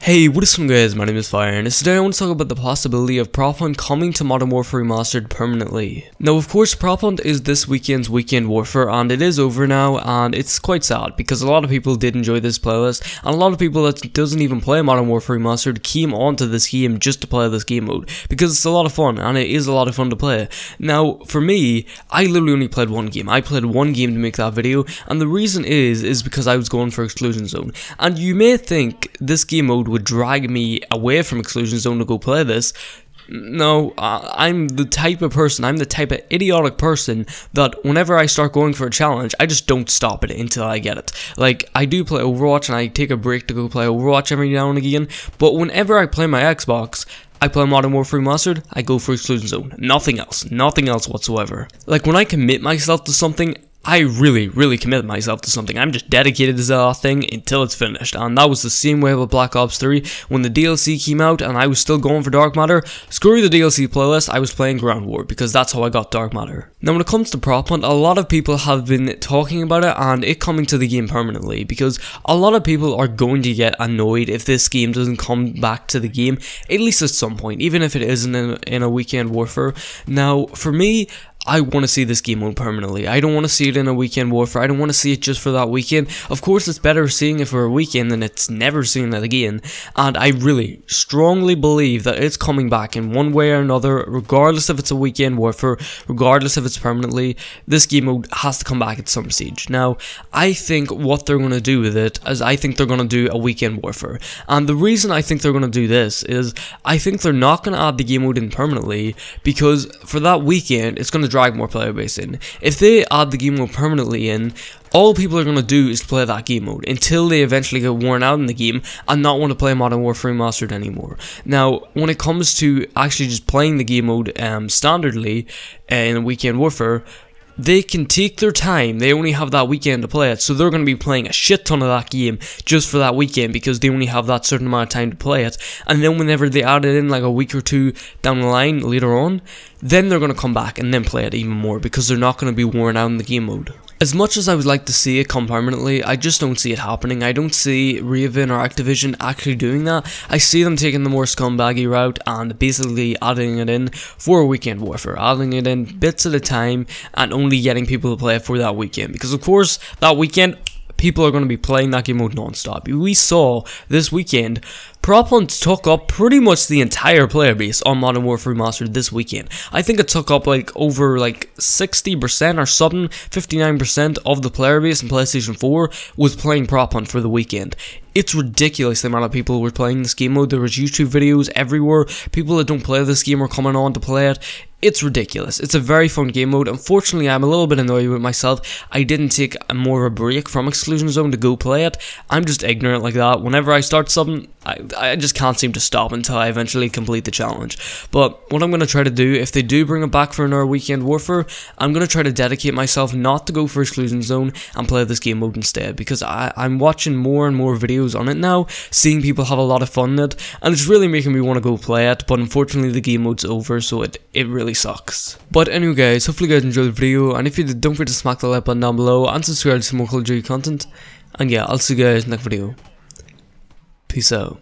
Hey, what is up guys, my name is Fire, and today I want to talk about the possibility of Prop Hunt coming to Modern Warfare Remastered permanently. Now of course Prop Hunt is this weekend's Weekend Warfare, and it is over now, and it's quite sad because a lot of people did enjoy this playlist, and a lot of people that doesn't even play Modern Warfare Remastered came onto this game just to play this game mode, because it's a lot of fun, and it is a lot of fun to play. Now for me, I literally only played one game. I played one game to make that video, and the reason is because I was going for Exclusion Zone, and you may think this game mode would drag me away from Exclusion Zone to go play this. No, I'm the type of person, I'm the type of idiotic person that whenever I start going for a challenge, I just don't stop it until I get it. Like, I do play Overwatch and I take a break to go play Overwatch every now and again, but whenever I play my Xbox, I play Modern Warfare Remastered, I go for Exclusion Zone. Nothing else whatsoever. Like, when I commit myself to something, I really commit myself to something. I'm just dedicated to that thing until it's finished, and that was the same way with Black Ops 3 when the DLC came out and I was still going for Dark Matter. Screw the DLC playlist, I was playing Ground War because that's how I got Dark Matter. Now when it comes to Prop Hunt, a lot of people have been talking about it and it coming to the game permanently, because a lot of people are going to get annoyed if this game doesn't come back to the game, at least at some point, even if it isn't in a Weekend Warfare. Now for me, I want to see this game mode permanently. I don't want to see it in a Weekend Warfare. I don't want to see it just for that weekend. Of course, it's better seeing it for a weekend than it's never seeing it again. And I really strongly believe that it's coming back in one way or another, regardless if it's a Weekend Warfare, regardless if it's permanently. This game mode has to come back at some stage. Now, I think what they're going to do with it is I think they're going to do a Weekend Warfare. And the reason I think they're going to do this is I think they're not going to add the game mode in permanently, because for that weekend, it's going to drag more player base in. If they add the game mode permanently in, all people are going to do is play that game mode until they eventually get worn out in the game and not want to play Modern Warfare Remastered anymore. Now, when it comes to actually just playing the game mode standardly in a Weekend Warfare, they can take their time. They only have that weekend to play it, so they're going to be playing a shit ton of that game just for that weekend because they only have that certain amount of time to play it. And then whenever they add it in like a week or two down the line later on, then they're going to come back and then play it even more because they're not going to be worn out in the game mode. As much as I would like to see it come permanently, I just don't see it happening. I don't see Raven or Activision actually doing that. I see them taking the more scumbaggy route and basically adding it in for a Weekend Warfare, adding it in bits at a time and only getting people to play it for that weekend, because of course that weekend people are going to be playing that game mode non-stop. We saw this weekend Prop Hunt took up pretty much the entire player base on Modern Warfare Remastered this weekend. I think it took up like over like 60% or something, 59% of the player base in PlayStation 4 was playing Prop Hunt for the weekend. It's ridiculous the amount of people were playing this game mode. There was YouTube videos everywhere. People that don't play this game are coming on to play it. It's ridiculous. It's a very fun game mode. Unfortunately, I'm a little bit annoyed with myself. I didn't take more of a break from Exclusion Zone to go play it. I'm just ignorant like that. Whenever I start something, I just can't seem to stop until I eventually complete the challenge. But what I'm going to try to do, if they do bring it back for another Weekend Warfare, I'm going to try to dedicate myself not to go for Exclusion Zone and play this game mode instead, because I'm watching more and more videos on it now, seeing people have a lot of fun in it, and it's really making me want to go play it, but unfortunately the game mode's over, so it really sucks. But anyway guys, hopefully you guys enjoyed the video, and if you did, don't forget to smack the like button down below and subscribe to some more Call of Duty content, and yeah, I'll see you guys in the next video. Peace out.